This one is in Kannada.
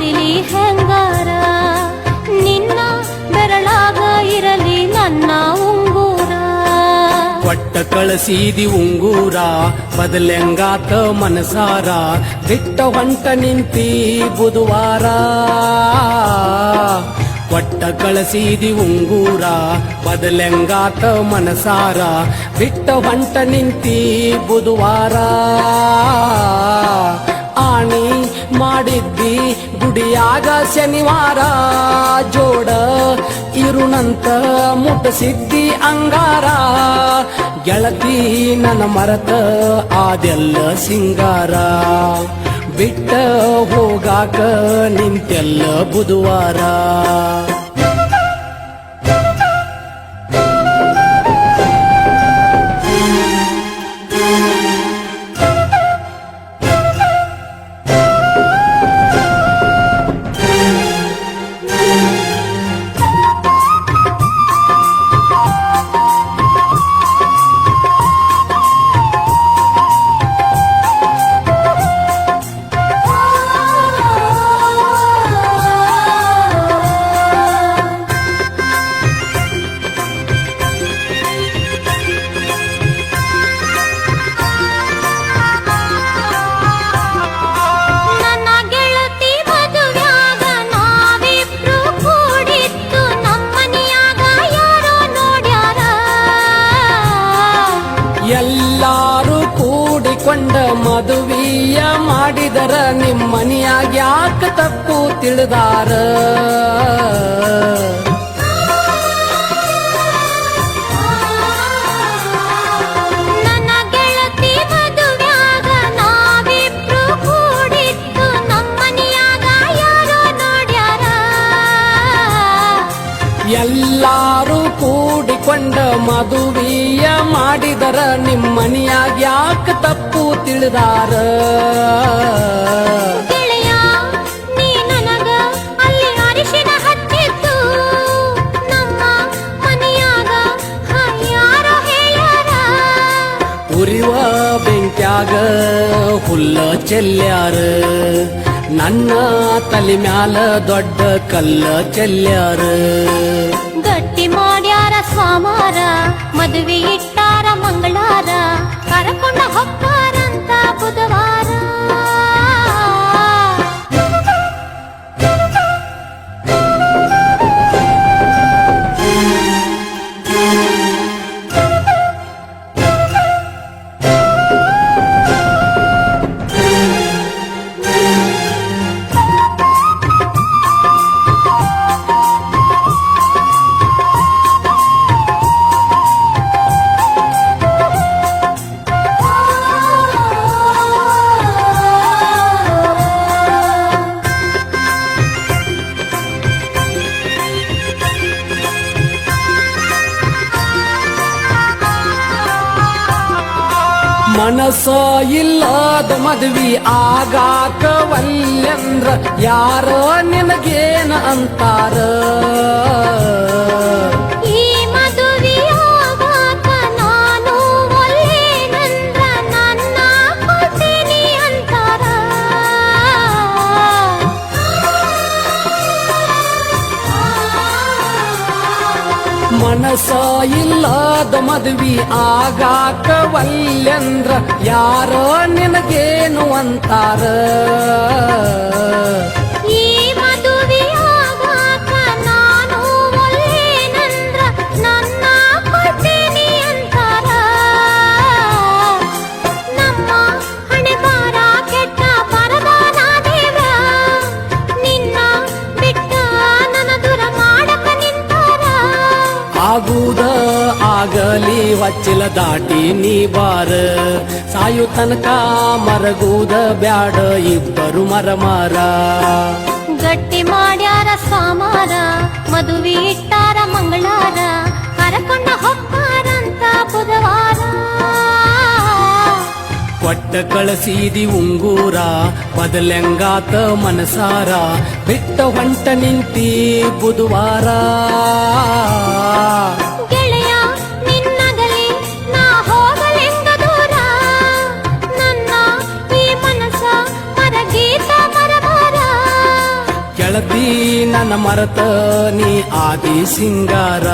ಮರಿಲಿ ಹೆಂಗಾರ ನಿನ್ನ ಬೆರಳಾಗ ಇರಲಿ ನನ್ನ ಉಂಗೂರ. ಕೊಟ್ಟ ಕಳಸೀದಿ ಉಂಗೂರ ಬದಲೆಂಗಾತ ಮನಸಾರ ಬಿಟ್ಟ ಹೊಂಟ ನಿಂತಿ ಬುಧವಾರ. ಕೊಟ್ಟ ಕಳಸೀದಿ ಉಂಗೂರ ಬದಲೆಂಗಾತ ಮನಸಾರ ಬಿಟ್ಟ ಹೊಂಟ ನಿಂತಿ ಬುಧವಾರ. ಆಣಿ ಮಾಡಿದ್ದಿ ಗುಡಿಯಾಗ ಶನಿವಾರ ಜೋಡ ಇರುನಂತ ಮುಟ್ಟಸಿದ್ದಿ ಅಂಗಾರ. ಗೆಳತಿ ನನ್ನ ಮರತ ಅದೆಲ್ಲ ಸಿಂಗಾರ ಬಿಟ್ಟ ಹೋಗಾಕ ನಿಂತೆಲ್ಲ ಬುಧವಾರ. ಎಲ್ಲಾರು ಕೂಡಿಕೊಂಡ ಮದುವೆಯ ಮಾಡಿದರ ನಿಮ್ಮನಿಯಾಗ ಯಾಕ ತಪ್ಪು ತಿಳಿದಾರ. ನನ್ನ ಗೆಳತಿ ಮದುವ್ಯಾಗ ನಾವಿಬ್ರು ಕೂಡಿತ್ತು ನಮ್ಮನಿಯಾಗ ಯಾರೋ ನೋಡ್ಯಾರ. ಎಲ್ಲಾರು ಕೂಡಿಕೊಂಡ ಮದುವೆಯ ಮಾಡಿದರ ನಿಮ್ಮನಿಯಾಗ ಯಾಕ ತಪ್ಪು ತಿಳಿದಾರ. ಗೆಳೆಯ ನೀ ನನಗ ಅಲ್ಲಿ ಅರಿಶಿನ ಹಚ್ಚಿದ್ದು ನಮ್ಮ ಮನೆಯಾಗ ಯಾರೋ ಹೇಳ್ಯಾರ. ಉರಿವ ಬೆಂಕ್ಯಾಗ ಹುಲ್ಲ ಚೆಲ್ಯಾರ ನನ್ನ ತಲೆ ಮ್ಯಾಲ ದೊಡ್ಡ ಕಲ್ಲ ಚೆಲ್ಯಾರ. ಗಟ್ಟಿ ಮಾಡ್ಯಾರ ಸ್ವಾಮಾರ ಮದುವೆ ಇಟ್ಟಾರ ಮಂಗಳಾರ ಕರಕೊಂಡ ಹೊಕ್ಕಾರಂತ ಬುಧವಾರ. ಮನಸ್ಸ ಇಲ್ಲದ ಮದ್ವಿ ಆಗಾಕ ವಲ್ಯಂದ್ರ ಯಾರ ನಿನಗೇನ ಅಂತಾರ. ಈ ಮದುವೆಯಾಗಾಕ ನಾನು ಒಲ್ಲೇನಂದ್ರ ನನ್ನ ಕೊಡ್ತೀನಿ ಅಂತಾರ. ಮನಸ್ಸ ಇಲ್ಲದ ಮದ್ವಿ ಆಗಾಕ ವಲ್ಯಂದ್ರ ಯಾರ ನಿನಗೇನು ಅಂತಾರ. ಈ ಮದುವೆಯಾಗಾಕ ನಾನು ಒಲ್ಲೇನಂದ್ರ ನನ್ನ ಕೊಡ್ತೀನಿ ಅಂತಾರ. ನಮ್ಮ ಹಣೆ ಬಾರ ಕೆಟ್ಟ ಪರದಾನ ದೇವ ನಿನ್ನ ಬಿಟ್ಟ ನನ್ನ ದೂರ ಮಾಡಕ ನಿಂತಾರ. ಆಗುದ ಆಗಲಿ ವಚ್ಚಿಲ ದಾಟಿ ನೀ ಬಾರ ಸಾಯು ತನಕ ಮರಗುದ ಬ್ಯಾಡ ಇಬ್ಬರು ಮರಮಾರ. ಗಟ್ಟಿ ಮಾಡ್ಯಾರ ಸ್ವಾಮಾರ ಮದುವೆ ಇಟ್ಟಾರ ಮಂಗಳಾರ ಕರಕೊಂಡ ಹೊಕ್ಕಾರಂತ ಬುಧವಾರ. ಕೊಟ್ಟ ಕಳಸೀದಿ ಉಂಗೂರ ಬದಲೆಂಗಾತ ಮನಸಾರ ಬಿಟ್ಟ ಹೊಂಟ ನಿಂತಿ ಬುಧವಾರ. ಗೆಳೆಯ ನಿನ್ನಗಲಿ ನಾ ಹೋಗಲೆಂದ ದೂರ ನನ್ನ ಈ ಮನಸ ಮರಗೀತ ಮರಬಾರ. ಗೆಳತಿ ನನ್ನ ಮರತ ನೀ ಆದಿ ಸಿಂಗಾರ